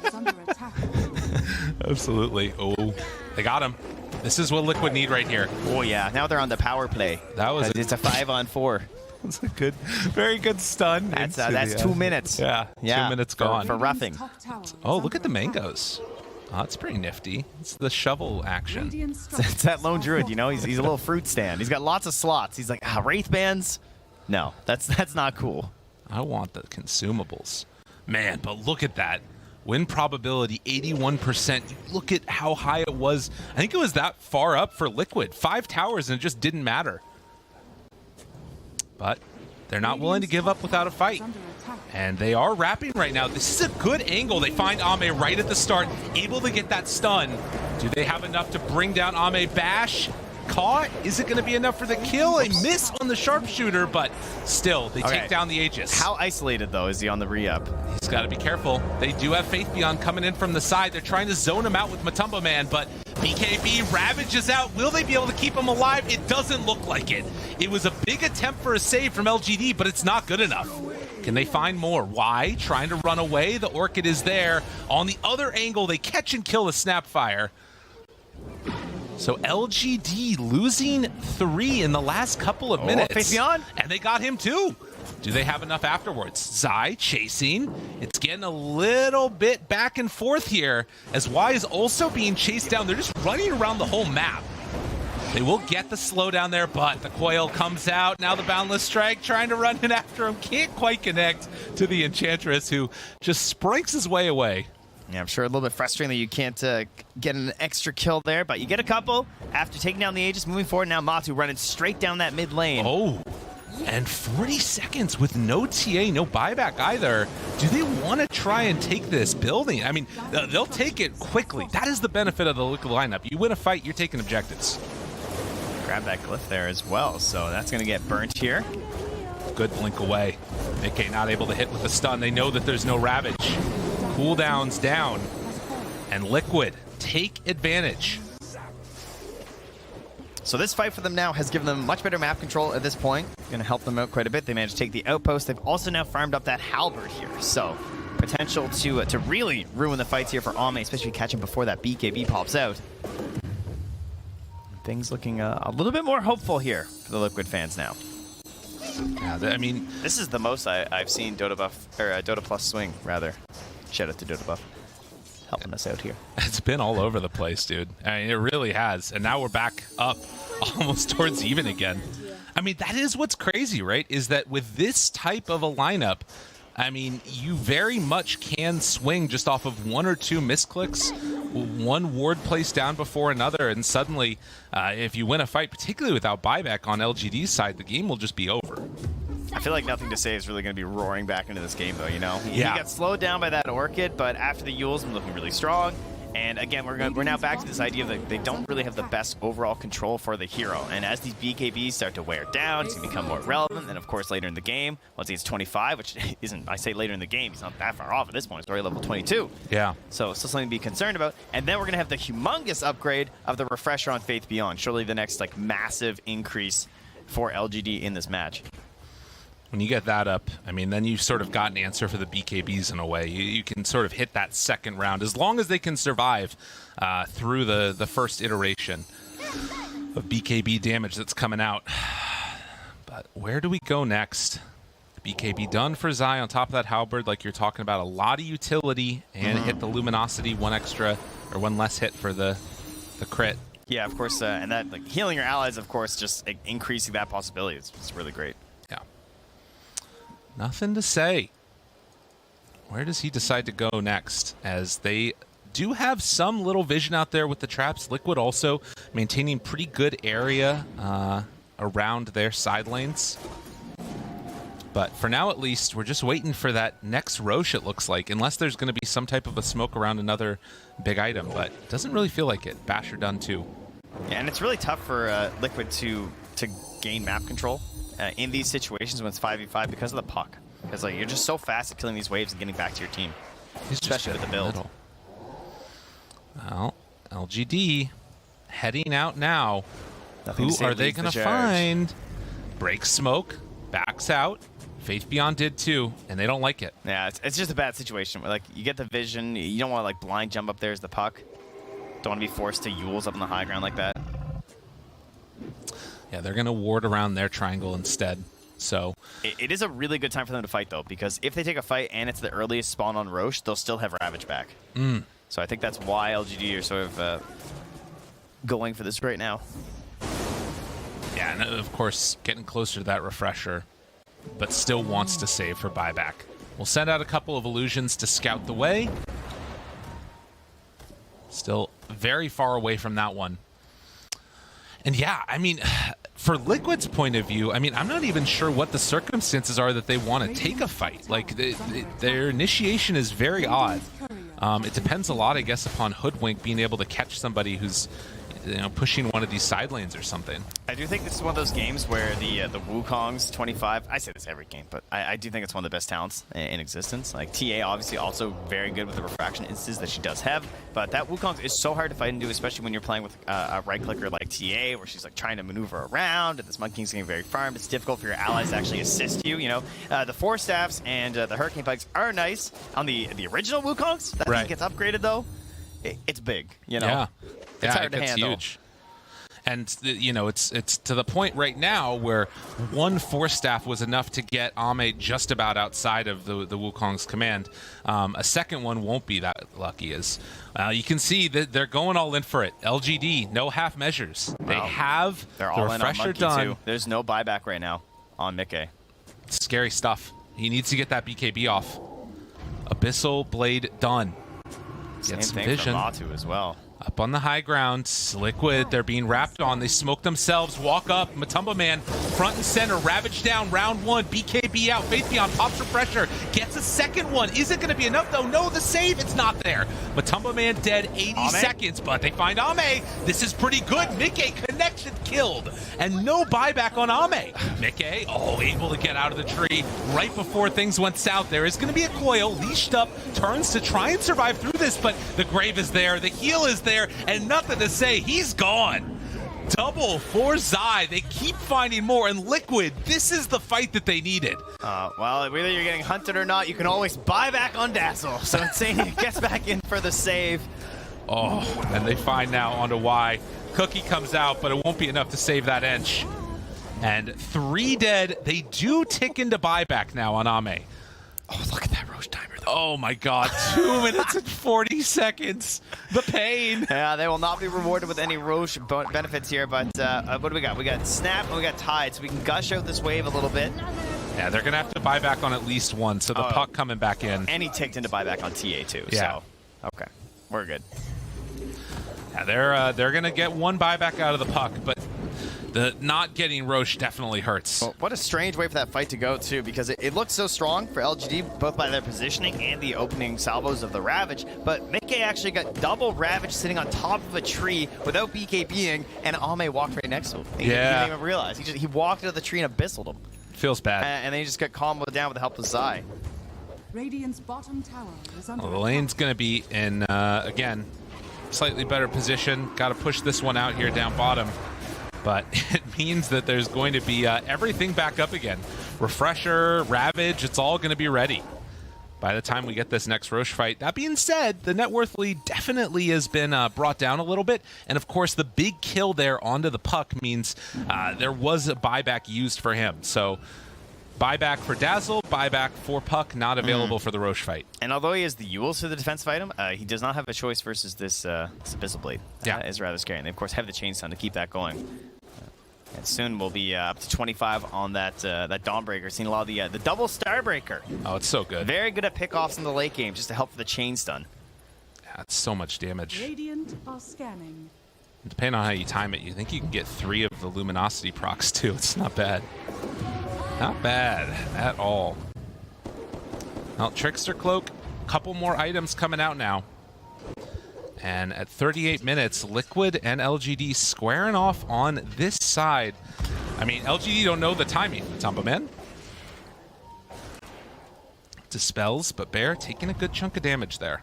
Absolutely. Oh, they got him. This is what Liquid need right here. Oh, yeah. Now they're on the power play. That was it's a 5-on-4. That's a good, very good stun. That's 2 minutes. Yeah, 2 minutes gone. For roughing. Oh, look at the mangoes. Oh, that's pretty nifty. It's the shovel action. It's that Lone Druid, he's a little fruit stand. He's got lots of slots. He's like, Wraith Bands? No, that's not cool. I want the consumables. Man, but look at that. Win probability, 81%. Look at how high it was. I think it was that far up for Liquid. 5 towers, and it just didn't matter. But they're not willing to give up without a fight. And they are wrapping right now. This is a good angle. They find Ame right at the start, able to get that stun. Do they have enough to bring down Ame? Bash caught. Is it going to be enough for the kill? A miss on the sharpshooter, but still, they take down the Aegis. How isolated, though, is he on the re-up? He's got to be careful. They do have Faith Beyond coming in from the side. They're trying to zone him out with Matumba Man, but BKB ravages out. Will they be able to keep him alive? It doesn't look like it. It was a big attempt for a save from LGD, but it's not good enough. Can they find more? Why? Trying to run away. The Orchid is there. On the other angle, they catch and kill the Snapfire. So LGD losing 3 in the last couple of minutes. Faith Beyond. And they got him too. Do they have enough afterwards? Zai chasing. It's getting a little bit back and forth here as Y is also being chased down. They're just running around the whole map. They will get the slowdown there, but the coil comes out. Now the Boundless Strike trying to run in after him. Can't quite connect to the Enchantress, who just sprinks his way away. Yeah, I'm sure a little bit frustrating that you can't get an extra kill there, but you get a couple after taking down the Aegis. Moving forward now, Matu running straight down that mid lane. Oh, and 40 seconds with no TA, no buyback either. Do they want to try and take this building? I mean, they'll take it quickly. That is the benefit of the Liquid lineup. You win a fight, you're taking objectives. Grab that glyph there as well, so that's going to get burnt here. Good blink away. AK not able to hit with the stun. They know that there's no Ravage. Cooldowns down, and Liquid take advantage. So this fight for them now has given them much better map control at this point. Going to help them out quite a bit. They managed to take the outpost. They've also now farmed up that halberd here. So potential to really ruin the fights here for Ame, especially catching before that BKB pops out. Things looking a little bit more hopeful here for the Liquid fans now. Yeah, I mean, this is the most I've seen Dota Buff, or Dota Plus swing, rather. Shout out to Dota Buff, helping us out here. It's been all over the place, dude. I mean, it really has. And now we're back up almost towards even again. I mean, that is what's crazy, right? Is that with this type of a lineup, I mean, you very much can swing just off of 1 or 2 misclicks, one ward placed down before another, and suddenly, if you win a fight, particularly without buyback on LGD's side, the game will just be over. I feel like Nothing to Say is really going to be roaring back into this game, though, Yeah. He got slowed down by that Orchid, but after the Yule's been looking really strong, And again, we're now back to this idea that they don't really have the best overall control for the hero. And as these BKBs start to wear down, it's going to become more relevant. And of course, later in the game, once he gets 25, which isn't, I say later in the game, he's not that far off at this point. He's already level 22. Yeah. So still something to be concerned about. And then we're going to have the humongous upgrade of the refresher on Faith Beyond. Surely the next like massive increase for LGD in this match. When you get that up, I mean, then you sort of got an answer for the BKBs in a way. You can sort of hit that second round as long as they can survive through the first iteration of BKB damage that's coming out. But where do we go next? BKB done for Zai on top of that halberd, like you're talking about, a lot of utility, and hit the luminosity, one less hit for the crit. Yeah, of course, and that like healing your allies, of course, just like, increasing that possibility. It's really great. Yeah. Nothing to say. Where does he decide to go next? As they do have some little vision out there with the traps. Liquid also maintaining pretty good area around their side lanes. But for now, at least, we're just waiting for that next Roche, it looks like, unless there's going to be some type of a smoke around another big item. But it doesn't really feel like it. Basher done too. Yeah, and it's really tough for Liquid to gain map control in these situations when it's 5v5 because of the puck. Because like, you're just so fast at killing these waves and getting back to your team, especially with the build. Well, LGD heading out now. Nothing Who are they going to find? Breaks smoke, backs out. Faith Beyond did too, and they don't like it. Yeah, it's just a bad situation. Like, you get the vision, you don't want to like blind jump up there as the puck. Don't want to be forced to Yules up on the high ground like that. Yeah, they're going to ward around their triangle instead. So it is a really good time for them to fight, though, because if they take a fight and it's the earliest spawn on Roche, they'll still have Ravage back. So I think that's why LGD are sort of going for this right now. yeah, and of course, getting closer to that refresher, but still wants to save for buyback. We'll send out a couple of illusions to scout the way. Still very far away from that one. And yeah, I mean, for Liquid's point of view, I mean, I'm not even sure what the circumstances are that they want to take a fight. Like, their initiation is very odd. It depends a lot, I guess, upon Hoodwink being able to catch somebody who's, you know, pushing one of these side lanes or something. I do think this is one of those games where the Wukong's 25, I say this every game, but I do think it's one of the best talents in existence. Like, TA obviously also very good with the refraction instances that she does have, but that Wukong is so hard to fight into, especially when you're playing with a right clicker like TA, where she's like trying to maneuver around, and this Monkey King's getting very farmed. It's difficult for your allies to actually assist you, you know. The Force Staffs and the Hurricane Pikes are nice. On the original Wukongs, that thing gets upgraded though, it's big, you know. Yeah. It's hard it to gets handle. huge. And, you know, it's to the point right now where one Force Staff was enough to get Ame just about outside of the Wukong's command. A second one won't be that lucky. As you can see that they're going all in for it. LGD, no half measures. They have They're the all in on refresher Monkey done. too. There's no buyback right now on Mickey. It's scary stuff. He needs to get that BKB off. Abyssal Blade done. Same Get some thing vision. for Matu as well. Up on the high ground, Liquid, they're being wrapped on. They smoke themselves, walk up. Matumba Man, front and center, Ravage down, round one. BKB out, Faith Beyond pops for pressure, gets a second one. Is it going to be enough, though? No, the save, it's not there. Matumba Man dead 80 seconds, but they find Ame. This is pretty good. Mickey connection killed, and no buyback on Ame. Mickey, able to get out of the tree right before things went south. There is going to be a coil, leashed up, turns to try and survive through this, but the grave is there, the heal is there, and nothing to say. He's gone. Double for Zai. They keep finding more, and Liquid, this is the fight that they needed. Well, whether you're getting hunted or not, you can always buy back on Dazzle. So Insane gets back in for the save. Oh, and they find now onto Y. Cookie comes out, but it won't be enough to save that inch. And 3 dead. They do tick into buyback now on Ame. Oh, look at that Roche timer, though. Oh my god, 2 minutes and 40 seconds. The pain. Yeah, they will not be rewarded with any Roche benefits here, but what do we got? We got Snap and we got Tide, so we can gush out this wave a little bit. Yeah, they're going to have to buy back on at least one, so the puck coming back in. And he ticked into buyback on TA, too. Yeah. So, okay, we're good. Yeah, they're going to get one buyback out of the puck, but the not getting Roche definitely hurts. Well, what a strange way for that fight to go, too, because it looked so strong for LGD, both by their positioning and the opening salvos of the Ravage, but Mickey actually got double Ravage sitting on top of a tree without BKBing, and Ame walked right next to him. He didn't even realize. He walked into the tree and abyssed him. Feels bad. And then he just got comboed down with the help of Zai. Radiant's bottom tower is under Well, the lane's going to be in, again, slightly better position. Got to push this one out here down bottom. But it means that there's going to be everything back up again. Refresher, Ravage, it's all going to be ready by the time we get this next Roche fight. That being said, the net worth lead definitely has been brought down a little bit. And of course, the big kill there onto the puck means there was a buyback used for him. So buyback for Dazzle, buyback for Puck, not available for the Roche fight. And although he has the Yules for the defensive item, he does not have a choice versus this Abyssal Blade. Yeah. That is rather scary. And they, of course, have the Chainstone to keep that going. And soon we'll be up to 25 on that Dawnbreaker, seeing a lot of the double Starbreaker. Oh, it's so good. Very good at pickoffs in the late game, just to help for the chain stun. Yeah, it's so much damage. Radiant are scanning. Depending on how you time it, you think you can get 3 of the Luminosity procs too. It's not bad. Not bad at all. Well, Trickster Cloak, a couple more items coming out now. And at 38 minutes, Liquid and LGD squaring off on this side. I mean, LGD don't know the timing, Tumba Man. Dispels, but Bear taking a good chunk of damage there.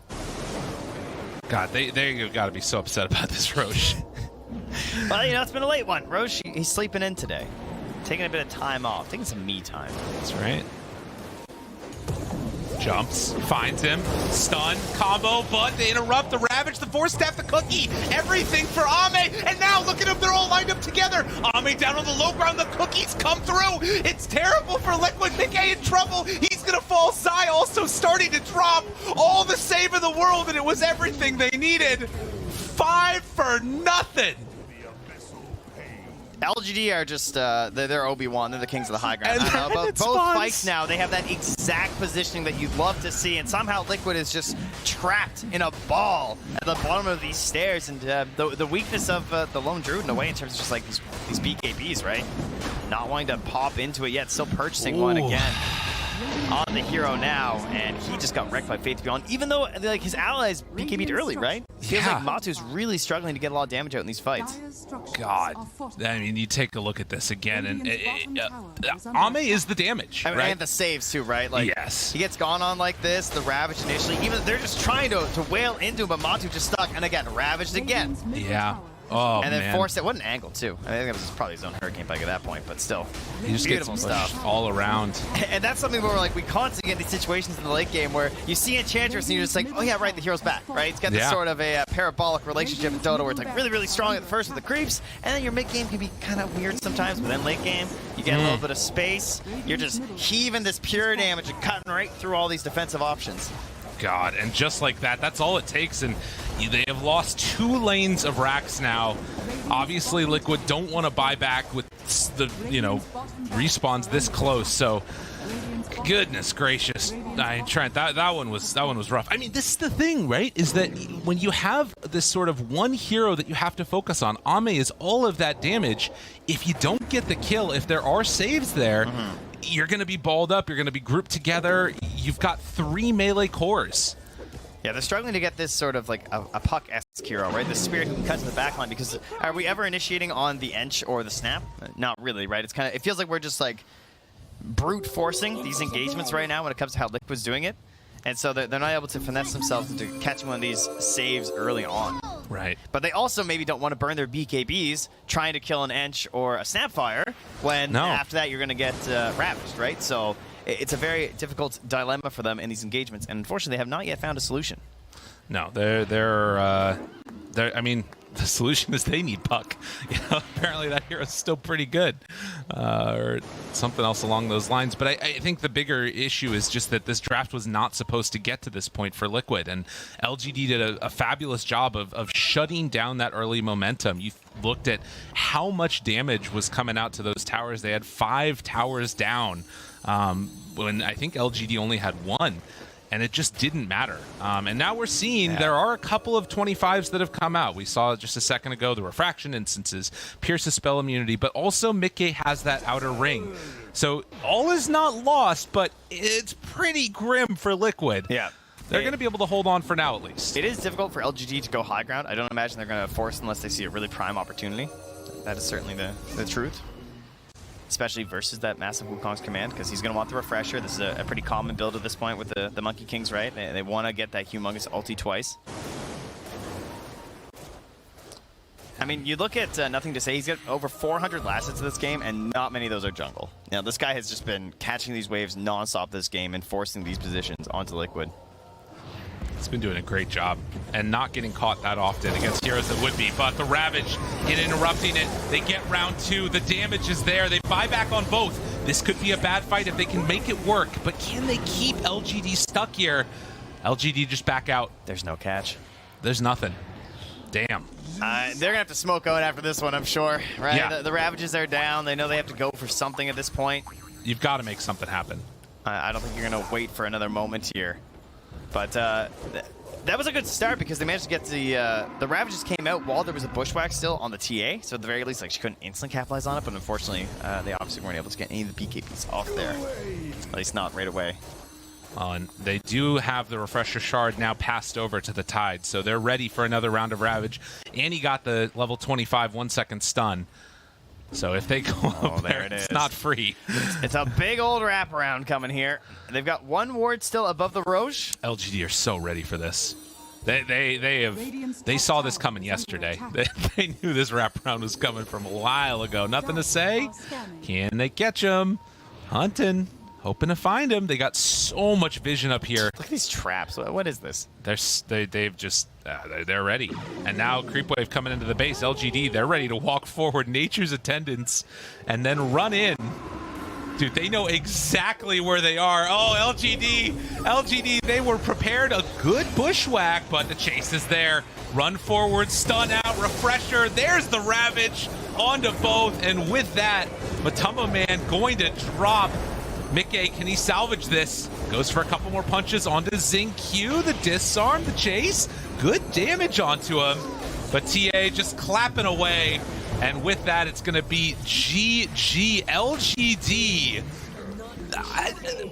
God, they got to be so upset about this Roche. Well, you know, it's been a late one. Roche, he's sleeping in today. Taking a bit of time off. Taking some me time. That's right. Jumps, finds him, stun, combo, but they interrupt the Ravage, the Force Staff, the Cookie, everything for Ame, and now look at them, they're all lined up together. Ame down on the low ground, the Cookies come through. It's terrible for Liquid, Mickey in trouble, he's gonna fall. Zai also starting to drop, all the save in the world, and it was everything they needed. 5 for nothing. LGD are just, they're Obi-Wan. They're the kings of the high ground. And I don't know, but both spawns. fights now, they have that exact positioning that you'd love to see. And somehow Liquid is just trapped in a ball at the bottom of these stairs. And the weakness of the Lone Druid in a way in terms of just like these BKBs, right? Not wanting to pop into it yet. Still purchasing one again on the hero now. And he just got wrecked by Faith Beyond. Even though like his allies BKB'd early, right? Feels like Matu's really struggling to get a lot of damage out in these fights. God, I mean, you take a look at this again, and Ame is the damage, I mean, right? and the saves too, right? Like, yes. He gets gone on like this, the Ravage initially. Even they're just trying to wail into him, but Matu just stuck, and again, Ravaged again. Yeah. Oh, And then man. forced it. What an angle, too. I think it was probably his own Hurricane Bike at that point, but still. He just Beautiful gets pushed stuff. all around. And that's something where like we constantly get these situations in the late game where you see Enchantress and you're just like, oh yeah, right, the hero's back, right? It's got this sort of a parabolic relationship in Dota where it's like really, really strong at the first with the creeps, and then your mid game can be kind of weird sometimes, but then late game, you get a little bit of space. You're just heaving this pure damage and cutting right through all these defensive options. God, and just like that, that's all it takes, and they have lost 2 lanes of racks now. Obviously, Liquid don't want to buy back with the, respawns this close, so goodness gracious. Trent, that one was rough. I mean, this is the thing, right? Is that when you have this sort of one hero that you have to focus on, Ame is all of that damage. If you don't get the kill, if there are saves there, you're going to be balled up, you're going to be grouped together. You've got 3 melee cores. Yeah, they're struggling to get this sort of like a Puck-esque hero, right? The Spirit who can cut to the backline, because are we ever initiating on the Ench or the Snap? Not really, right? It feels like we're just like brute forcing these engagements right now when it comes to how Liquid's doing it. And so they're not able to finesse themselves into catching one of these saves early on. Right. But they also maybe don't want to burn their BKBs trying to kill an Ench or a Snapfire when after that you're going to get ravaged, right? So it's a very difficult dilemma for them in these engagements, and unfortunately they have not yet found a solution. No, they're I mean, the solution is they need Puck. Apparently that hero's still pretty good, or something else along those lines. But I think the bigger issue is just that this draft was not supposed to get to this point for Liquid, and LGD did a fabulous job of shutting down that early momentum. You looked at how much damage was coming out to those towers. They had 5 towers down when I think LGD only had 1. and it just didn't matter. And now we're seeing there are a couple of 25s that have come out. We saw just a second ago the Refraction instances, Pierce's spell immunity, but also Mickey has that outer ring. So all is not lost, but it's pretty grim for Liquid. Yeah. They're going to be able to hold on for now, at least. It is difficult for LGD to go high ground. I don't imagine they're going to force unless they see a really prime opportunity. That is certainly the truth. Especially versus that massive Wukong's command, because he's going to want the refresher. This is a pretty common build at this point with the Monkey Kings, right? They want to get that humongous ulti twice. I mean, you look at Nothing to Say, he's got over 400 last hits in this game, and not many of those are jungle. Now, this guy has just been catching these waves non-stop this game and forcing these positions onto Liquid. He's been doing a great job and not getting caught that often against heroes that would be. But the Ravage in interrupting it. They get round 2. The damage is there. They buy back on both. This could be a bad fight if they can make it work. But can they keep LGD stuck here? LGD just back out. There's no catch. There's nothing. Damn. They're going to have to smoke out after this one, I'm sure. Right? Yeah. The Ravages are down. They know they have to go for something at this point. You've got to make something happen. I don't think you're going to wait for another moment here. But that was a good start because they managed to get the Ravages came out while there was a Bushwhack still on the TA. So at the very least, like, she couldn't instantly capitalize on it. But unfortunately, they obviously weren't able to get any of the BKBs off there. At least not right away. And they do have the Refresher Shard now passed over to the Tide. So they're ready for another round of Ravage. And he got the level 25 1-second stun. So if they go up there, it's not free. It's a big old wraparound coming here. They've got one ward still above the Roche. LGD are so ready for this. They saw this coming yesterday. They knew this wraparound was coming from a while ago. Nothing to say. Can they catch him? Hunting. Hoping to find him. They got so much vision up here. Look at these traps. What is this? They're ready. And now Creepwave coming into the base. LGD, they're ready to walk forward. Nature's attendance. And then run in. Dude, they know exactly where they are. Oh, LGD, they were prepared. A good bushwhack, but the chase is there. Run forward, stun out, refresher. There's the Ravage onto both. And with that, Matama Man going to drop. Mickey, can he salvage this? Goes for a couple more punches onto Xingqiu. The disarm, the chase. Good damage onto him. But TA just clapping away. And with that, it's going to be PGL.GD.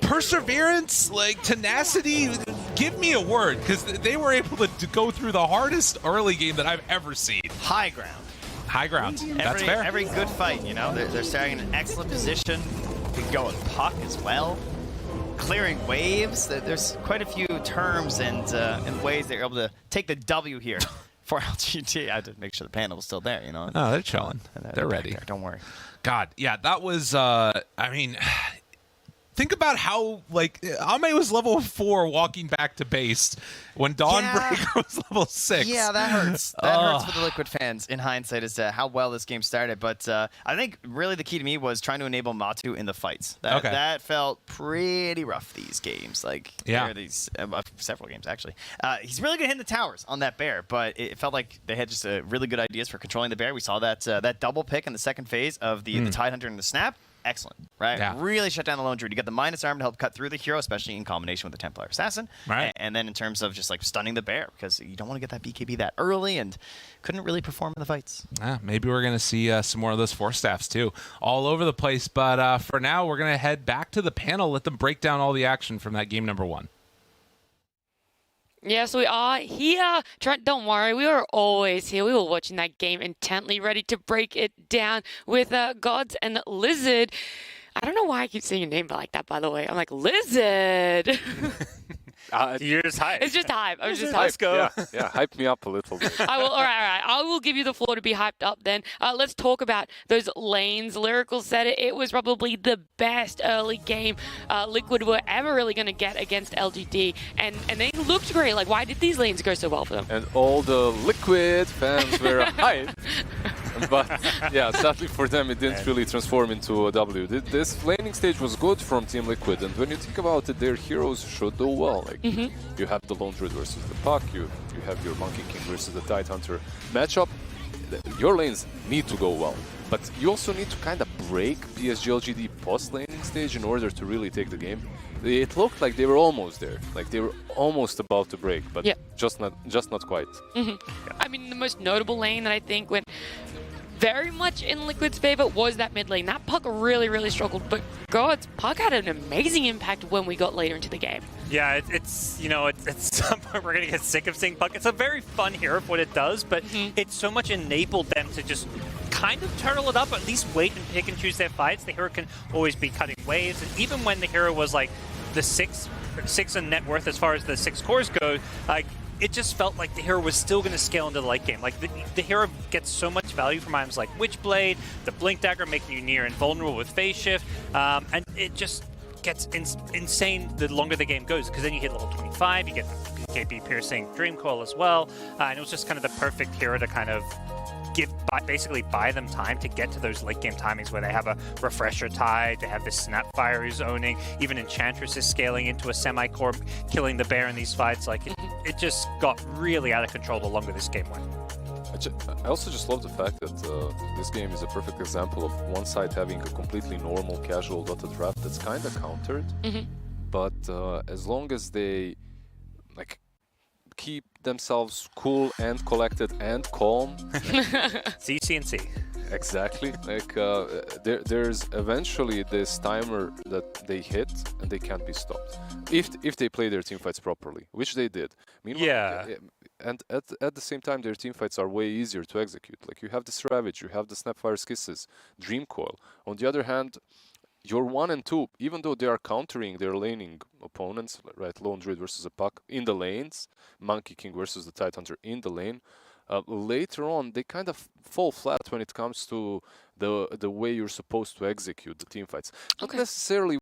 Perseverance, like tenacity. Give me a word, because they were able to go through the hardest early game that I've ever seen. High ground. High ground. That's fair. Every good fight, you know, they're starting in an excellent position. Could go with puck as well. Clearing waves. There's quite a few terms and ways they're able to take the W here for LGD. I had to make sure the panel was still there, you know. Oh, they're chilling. They're ready. There, don't worry. God, yeah, that was, I mean, think about how, like, Ame was level 4 walking back to base when Dawnbreaker was level 6. Yeah, that hurts. That hurts for the Liquid fans in hindsight as to how well this game started. But I think really the key to me was trying to enable Matu in the fights. That felt pretty rough these games. Like, yeah. There are these, several games, actually. He's really good hitting the towers on that bear, but it felt like they had just really good ideas for controlling the bear. We saw that that double pick in the second phase of the Tidehunter and the Snap. Excellent, right? Yeah. Really shut down the lone druid. You got the minus arm to help cut through the hero, especially in combination with the Templar Assassin. Right. And then in terms of just like stunning the bear, because you don't want to get that BKB that early, and couldn't really perform in the fights. Yeah, maybe we're going to see some more of those Force Staffs too, all over the place. But for now, we're going to head back to the panel, let them break down all the action from that game number 1. Yes, we are here. Trent, don't worry. We were always here. We were watching that game intently, ready to break it down with Gods and Lizard. I don't know why I keep saying your name like that, by the way. I'm like, Lizard. You're just hype. It's just hype. I was just Let's hype. go. Yeah, hype me up a little bit. All right. I will give you the floor to be hyped up then. Let's talk about those lanes. Lyrical said it was probably the best early game Liquid were ever really going to get against LGD. And they looked great. Like, why did these lanes go so well for them? And all the Liquid fans were hyped. But yeah, sadly for them, it didn't really transform into a W. This laning stage was good from Team Liquid, and when you think about it, their heroes should do well. Like you have the Lone Druid versus the Puck, you have your Monkey King versus the Tidehunter matchup. Your lanes need to go well, but you also need to kind of break PSG.LGD post laning stage in order to really take the game. it looked like they were almost there, like they were almost about to break, but Yeah. just not quite. I mean, the most notable lane that I think went very much in Liquid's favor was that mid lane. That Puck really, really struggled, but God's Puck had an amazing impact when we got later into the game. Yeah, it's you know, it's some point we're gonna get sick of seeing Puck. It's a very fun hero for what it does, but it's so much enabled them to just kind of turtle it up, at least wait and pick and choose their fights. The hero can always be cutting waves, and even when the hero was like the six in net worth as far as the 6 cores go, like it just felt like the hero was still going to scale into the late game. Like the hero gets so much value from items like Witchblade, the Blink Dagger making you near invulnerable with Phase Shift, and it just gets insane the longer the game goes, because then you hit level 25, you get PKB Piercing Dreamcoil as well, and it was just kind of the perfect hero to kind of basically buy them time to get to those late game timings where they have a Refresher Tide, they have this Snapfire who's owning, even Enchantress is scaling into a semi-core, killing the bear in these fights. Like it just got really out of control the longer this game went. I also just love the fact that this game is a perfect example of one side having a completely normal casual dota draft that's kind of countered, but as long as they like keep themselves cool and collected and calm. CCNC. Exactly. Like there's eventually this timer that they hit and they can't be stopped if they play their team fights properly, which they did. Meanwhile, Yeah. And at the same time, their team fights are way easier to execute. Like you have this Ravage, you have the Snapfire's Kisses, Dreamcoil. On the other hand, your 1 and 2, even though they are countering their laning opponents, right? Lone Druid versus a Puck in the lanes, Monkey King versus the Tidehunter in the lane. Later on, they kind of fall flat when it comes to the way you're supposed to execute the team fights. Not necessarily